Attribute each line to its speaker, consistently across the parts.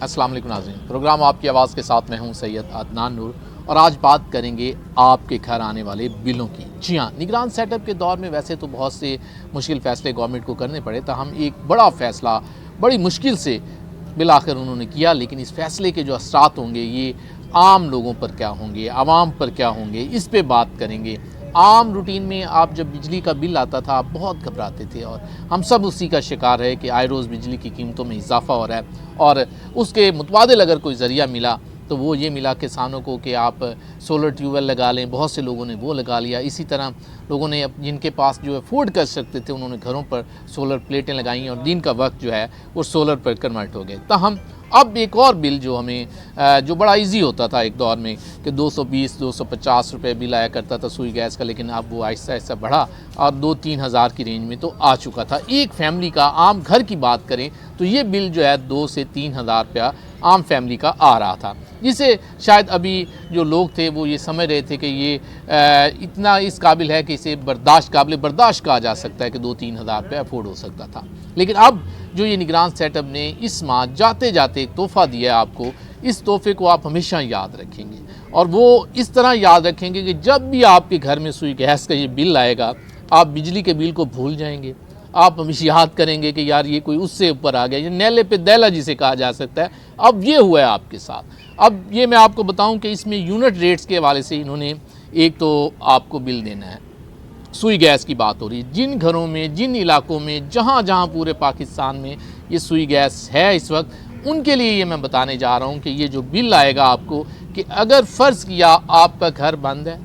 Speaker 1: अस्सलाम वालेकुम नाज़रीन, प्रोग्राम आपकी आवाज़ के साथ मैं हूं सैयद अदनान नूर और आज बात करेंगे आपके घर आने वाले बिलों की। जी हाँ, निगरान सेटअप के दौर में वैसे तो बहुत से मुश्किल फ़ैसले गवर्नमेंट को करने पड़े, तो हम एक बड़ा फ़ैसला बड़ी मुश्किल से बिल आखिर उन्होंने किया। लेकिन इस फ़ैसले के जो असरात होंगे ये आम लोगों पर क्या होंगे, आवाम पर क्या होंगे, इस पर बात करेंगे। आम रूटीन में आप जब बिजली का बिल आता था आप बहुत घबराते थे और हम सब उसी का शिकार है कि आए रोज़ बिजली की कीमतों में इजाफा हो रहा है और उसके मुतबादिल अगर कोई ज़रिया मिला तो वो ये मिला किसानों को कि आप सोलर ट्यूबवेल लगा लें। बहुत से लोगों ने वो लगा लिया। इसी तरह लोगों ने जिनके पास जो अफोर्ड कर सकते थे उन्होंने घरों पर सोलर प्लेटें लगाई और दिन का वक्त जो है वो सोलर पर कन्वर्ट हो गए। ताहम अब एक और बिल जो हमें जो बड़ा इजी होता था एक दौर में कि 220-250 रुपये बिल आया करता था सुई गैस का, लेकिन अब वो आहिस्ता आहिस्ता बढ़ा और 2-3 हज़ार की रेंज में तो आ चुका था। एक फैमिली का आम घर की बात करें तो ये बिल जो है 2 से 3 हज़ार रुपया आम फैमिली का आ रहा था, जिसे शायद अभी जो लोग थे वो ये समझ रहे थे कि ये इतना इस काबिल है कि इसे काबिल बर्दाश्त कहा जा सकता है कि 2-3 हज़ार रुपये अफोर्ड हो सकता था। लेकिन अब जो ये निगरान सेटअप ने इस माह जाते जाते एक तोहफ़ा दिया है आपको, इस तोहफ़े को आप हमेशा याद रखेंगे और वो इस तरह याद रखेंगे कि जब भी आपके घर में सुई गैस का ये बिल आएगा आप बिजली के बिल को भूल जाएंगे। आप हमेशा याद करेंगे कि यार ये कोई उससे ऊपर आ गया, ये नेले पे दैला जिसे कहा जा सकता है। अब ये हुआ है आपके साथ। अब ये मैं आपको बताऊं कि इसमें यूनिट रेट्स के हवाले से इन्होंने एक तो आपको बिल देना है। सुई गैस की बात हो रही है, जिन घरों में जिन इलाकों में जहाँ जहाँ पूरे पाकिस्तान में ये सुई गैस है इस वक्त, उनके लिए ये मैं बताने जा रहा हूँ कि ये जो बिल आएगा आपको कि अगर फ़र्ज़ किया आपका घर बंद है,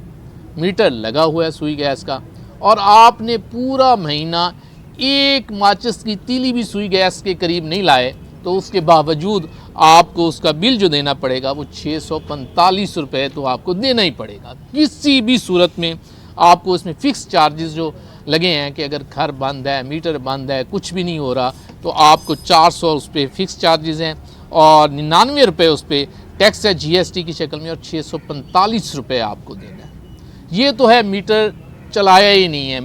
Speaker 1: मीटर लगा हुआ है सुई गैस का और आपने पूरा महीना एक माचिस की तीली भी सुई गैस के करीब नहीं लाए, तो उसके बावजूद आपको उसका बिल जो देना पड़ेगा वो 645 रुपये तो आपको देना ही पड़ेगा। किसी भी सूरत में आपको इसमें फ़िक्स चार्जेस जो लगे हैं कि अगर घर बंद है, मीटर बंद है, कुछ भी नहीं हो रहा तो आपको 400 उस पर फ़िक्स चार्जेस हैं और 99 रुपये उस पर टैक्स है GST की शक्ल में और 645 रुपये आपको देना है। ये तो है मीटर चलाया ही नहीं है,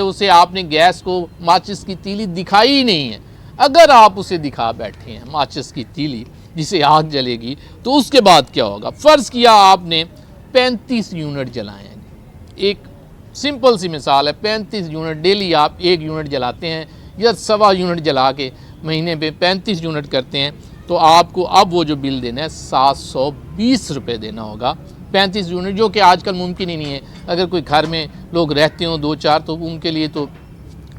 Speaker 1: उसे आपने गैस को माचिस की तीली दिखाई ही नहीं है। अगर आप उसे दिखा बैठे हैं माचिस की तीली जिसे आग जलेगी, तो उसके बाद क्या होगा। फ़र्ज़ किया आपने 35 यूनिट जलाए हैं, एक सिंपल सी मिसाल है, 35 यूनिट डेली आप 1 यूनिट जलाते हैं या 1.25 यूनिट जला के महीने पे 35 यूनिट करते हैं, तो आपको अब वो जो बिल देना है 720 रुपये देना होगा। 35 यूनिट जो कि आजकल मुमकिन ही नहीं है। अगर कोई घर में लोग रहते हों 2-4 तो उनके लिए तो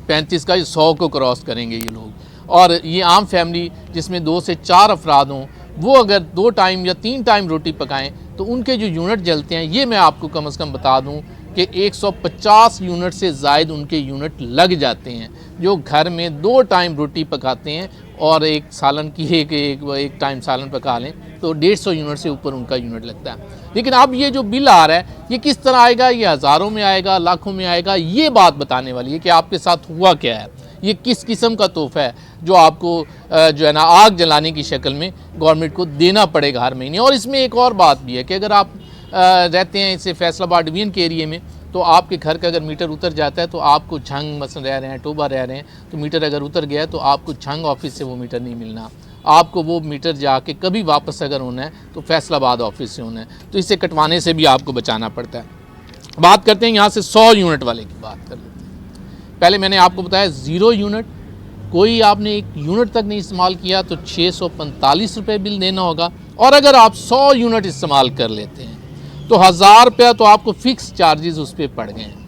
Speaker 1: 35 का 100 को क्रॉस करेंगे ये लोग। और ये आम फैमिली जिसमें 2 से 4 अफराद हों, वो अगर 2 टाइम या 3 टाइम रोटी पकाएं तो उनके जो यूनिट जलते हैं, ये मैं आपको कम से कम बता दूं कि 150 यूनिट से ज़ायद उनके यूनिट लग जाते हैं। जो घर में 2 टाइम रोटी पकाते हैं और एक सालन की एक टाइम सालन पका लें तो 150 यूनिट से ऊपर उनका यूनिट लगता है। लेकिन अब ये जो बिल आ रहा है ये किस तरह आएगा, ये हज़ारों में आएगा, लाखों में आएगा, ये बात बताने वाली है कि आपके साथ हुआ क्या है, ये किस किस्म का तोहफ़ा है जो आपको जो है ना आग जलाने की शक्ल में गवर्नमेंट को देना पड़ेगा हर महीने। और इसमें एक और बात भी है कि अगर आप रहते हैं इसे फैसलाबाद डिवीज़न के एरिए में, तो आपके घर का अगर मीटर उतर जाता है तो आपको झंग मसन रह रहे हैं, टोबा रह रहे हैं, तो मीटर अगर उतर गया है तो आपको झंग ऑफिस से वो मीटर नहीं मिलना। आपको वो मीटर जाके कभी वापस अगर होना है तो फैसलाबाद ऑफिस से होना है, तो इसे कटवाने से भी आपको बचाना पड़ता है। बात करते हैं यहाँ से 100 यूनिट वाले की बात कर लेते हैं। पहले मैंने आपको बताया 0 यूनिट, कोई आपने 1 यूनिट तक नहीं इस्तेमाल किया तो 645 रुपये बिल देना होगा। और अगर आप 100 यूनिट इस्तेमाल कर लेते हैं तो 1000 रुपया तो आपको फ़िक्स चार्जेस उस पर पड़ गए हैं।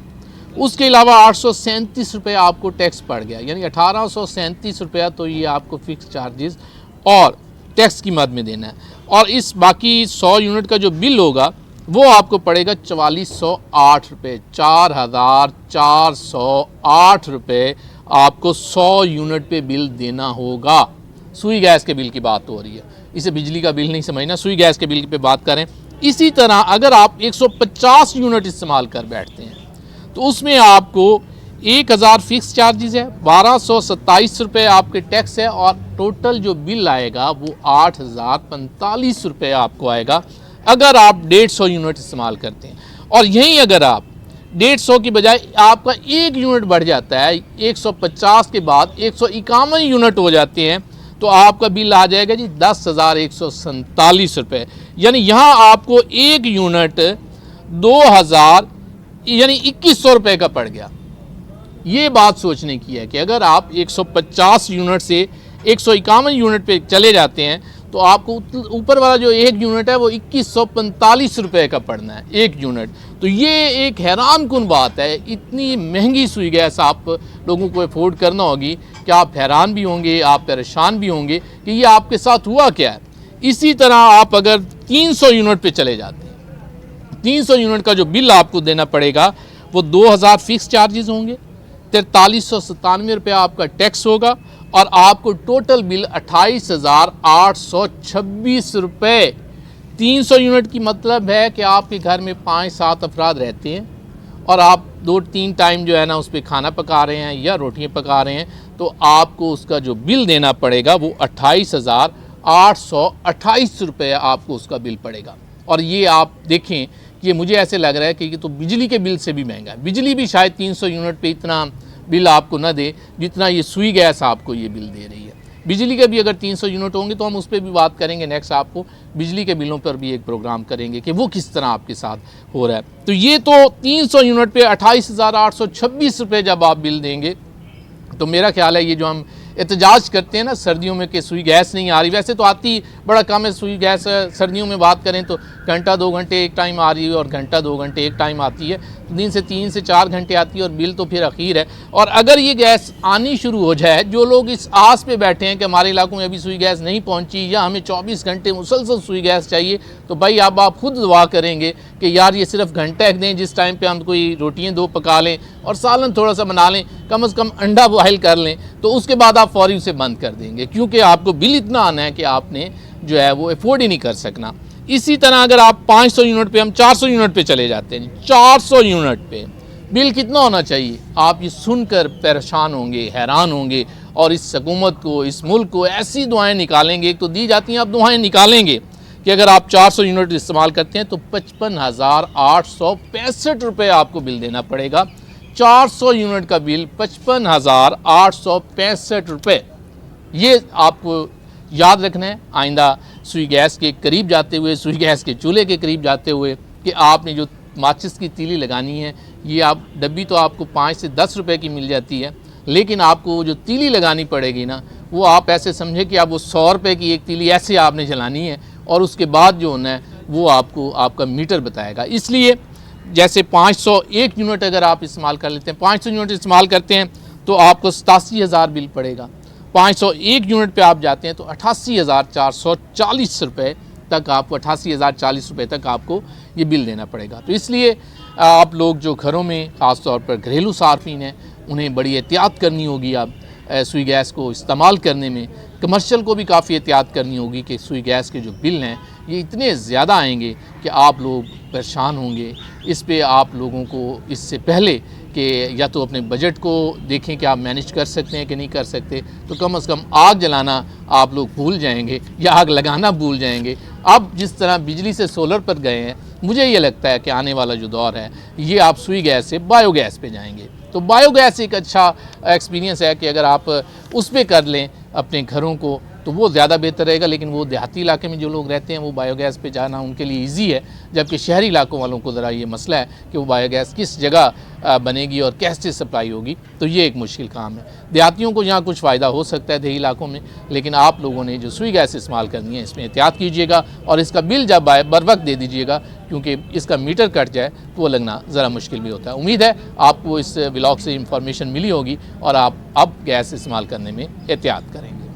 Speaker 1: उसके अलावा 837 रुपये आपको टैक्स पड़ गया, यानी 1837 रुपया तो ये आपको फ़िक्स चार्जेस और टैक्स की मद में देना है। और इस बाकी 100 यूनिट का जो बिल होगा वो आपको पड़ेगा 4408 रुपये। 4408 रुपये आपको 100 यूनिट पे बिल देना होगा। सुई गैस के बिल की बात हो रही है, इसे बिजली का बिल नहीं समझना, सुई गैस के बिल पे बात करें। इसी तरह अगर आप 150 यूनिट इस्तेमाल कर बैठते हैं तो उसमें आपको 1000 फिक्स चार्जेस है, 1227 रुपये आपके टैक्स है और टोटल जो बिल आएगा वो 8045 रुपये आपको आएगा अगर आप 150 यूनिट इस्तेमाल करते हैं। और यहीं अगर आप 150 की बजाय आपका 1 यूनिट बढ़ जाता है, 150 के बाद 151 यूनिट हो जाते हैं, तो आपका बिल आ जाएगा जी 10,147 रुपये। यानी यहाँ आपको एक यूनिट 2,000 यानी 2,100 रुपये का पड़ गया। ये बात सोचने की है कि अगर आप 150 यूनिट से 151 यूनिट पे चले जाते हैं तो आपको ऊपर वाला जो एक यूनिट है वो 2,145 रुपये का पड़ना है एक यूनिट। तो ये एक हैरान कुन बात है, इतनी महंगी सुई गैस आप लोगों को अफोर्ड करना होगी कि आप हैरान भी होंगे, आप परेशान भी होंगे कि ये आपके साथ हुआ क्या है। इसी तरह आप अगर 300 यूनिट पे चले जाते हैं, 300 यूनिट का जो बिल आपको देना पड़ेगा वो 2,000 फिक्स चार्जेस होंगे, 4397 रुपया आपका टैक्स होगा और आपको टोटल बिल 28,826 रुपये। 300 यूनिट की मतलब है कि आपके घर में 5-7 अफराद रहते हैं और आप 2-3 टाइम जो है ना उस पर खाना पका रहे हैं या रोटियां पका रहे हैं, तो आपको उसका जो बिल देना पड़ेगा वो 28,828 रुपये आपको उसका बिल पड़ेगा। और ये आप देखें कि ये मुझे ऐसे लग रहा है कि ये तो बिजली के बिल से भी महंगा है। बिजली भी शायद 300 यूनिट पे इतना बिल आपको न दे जितना ये सुई गैस आपको ये बिल दे रही है। बिजली के भी अगर 300 यूनिट होंगे तो हम उस पर भी बात करेंगे, नेक्स्ट आपको बिजली के बिलों पर भी एक प्रोग्राम करेंगे कि वो किस तरह आपके साथ हो रहा है। तो ये तो 300 यूनिट पे 28,826 रुपये जब आप बिल देंगे तो मेरा ख्याल है ये जो हम एहतजाज करते हैं ना सर्दियों में कि सुई गैस नहीं आ रही, वैसे तो आती बड़ा कम है सुई गैस। सर्दियों में बात करें तो घंटा 2 घंटे एक टाइम आ रही है और घंटा 2 घंटे एक टाइम आती है, दिन से 3 से 4 घंटे आती है और बिल तो फिर अखीर है। और अगर ये गैस आनी शुरू हो जाए, जो लोग इस आस पे बैठे हैं कि हमारे इलाकों में अभी सुई गैस नहीं पहुंची या हमें 24 घंटे मुसलसल सुई गैस चाहिए, तो भाई अब आप खुद दुआ करेंगे कि यार ये सिर्फ घंटा एक दें जिस टाइम पे हम कोई रोटियां 2 पका लें और सालन थोड़ा सा बना लें, कम से कम अंडा बॉयल कर लें, तो उसके बाद आप फौरी उसे बंद कर देंगे, क्योंकि आपको बिल इतना आना है कि आपने जो है वो अफोर्ड ही नहीं कर सकना। इसी तरह अगर आप 500 यूनिट पे, हम 400 यूनिट पे चले जाते हैं, 400 यूनिट पे बिल कितना होना चाहिए, आप ये सुनकर परेशान होंगे, हैरान होंगे और इस हुकूमत को, इस मुल्क को ऐसी दुआएं निकालेंगे, एक तो दी जाती हैं, अब दुआएं निकालेंगे कि अगर आप 400 यूनिट इस्तेमाल करते हैं तो 55,865 रुपये आपको बिल देना पड़ेगा। 400 यूनिट का बिल 55,865 रुपये। ये आपको याद रखना है आइंदा सुई गैस के करीब जाते हुए, सुई गैस के चूल्हे के करीब जाते हुए, कि आपने जो माचिस की तीली लगानी है, ये आप डब्बी तो आपको 5 से 10 रुपए की मिल जाती है, लेकिन आपको जो तीली लगानी पड़ेगी ना, वो आप ऐसे समझे कि आप वो 100 रुपये की एक तीली ऐसे आपने जलानी है और उसके बाद जो होना है वो आपको आपका मीटर बताएगा। इसलिए जैसे 501 यूनिट अगर आप इस्तेमाल कर लेते हैं, 500 यूनिट इस्तेमाल करते हैं तो आपको 87,000 बिल पड़ेगा। 501 यूनिट पे आप जाते हैं तो 88,440 रुपये तक आपको 88,040 रुपये तक आपको ये बिल देना पड़ेगा। तो इसलिए आप लोग जो घरों में ख़ास तौर पर घरेलू सार्फिन हैं, उन्हें बड़ी एहतियात करनी होगी अब सुई गैस को इस्तेमाल करने में। कमर्शियल को भी काफ़ी एहतियात करनी होगी कि सुई गैस के जो बिल हैं ये इतने ज़्यादा आएंगे कि आप लोग परेशान होंगे। इस पे आप लोगों को इससे पहले कि या तो अपने बजट को देखें कि आप मैनेज कर सकते हैं कि नहीं कर सकते, तो कम से कम आग जलाना आप लोग भूल जाएंगे या आग लगाना भूल जाएंगे। अब जिस तरह बिजली से सोलर पर गए हैं, मुझे ये लगता है कि आने वाला जो दौर है ये आप सुई गैस से बायोगैस पे जाएंगे। तो बायोगैस एक अच्छा एक्सपीरियंस है कि अगर आप उस पर कर लें अपने घरों को तो वो ज़्यादा बेहतर रहेगा। लेकिन वो देहाती इलाके में जो लोग रहते हैं वो बायोगैस पे जाना उनके लिए इजी है, जबकि शहरी इलाकों वालों को ज़रा ये मसला है कि वो बायोगैस किस जगह बनेगी और कैसे सप्लाई होगी, तो ये एक मुश्किल काम है। देहातियों को यहाँ कुछ फ़ायदा हो सकता है देही इलाकों में, लेकिन आप लोगों ने जो सुई गैस इस्तेमाल करनी है इसमें एहतियात कीजिएगा और इसका बिल जब आए बर वक्त दे दीजिएगा, क्योंकि इसका मीटर कट जाए तो वो लगना ज़रा मुश्किल भी होता है। उम्मीद है आपको इस व्लॉग से इंफॉर्मेशन मिली होगी और आप अब गैस इस्तेमाल करने में एहतियात करेंगे।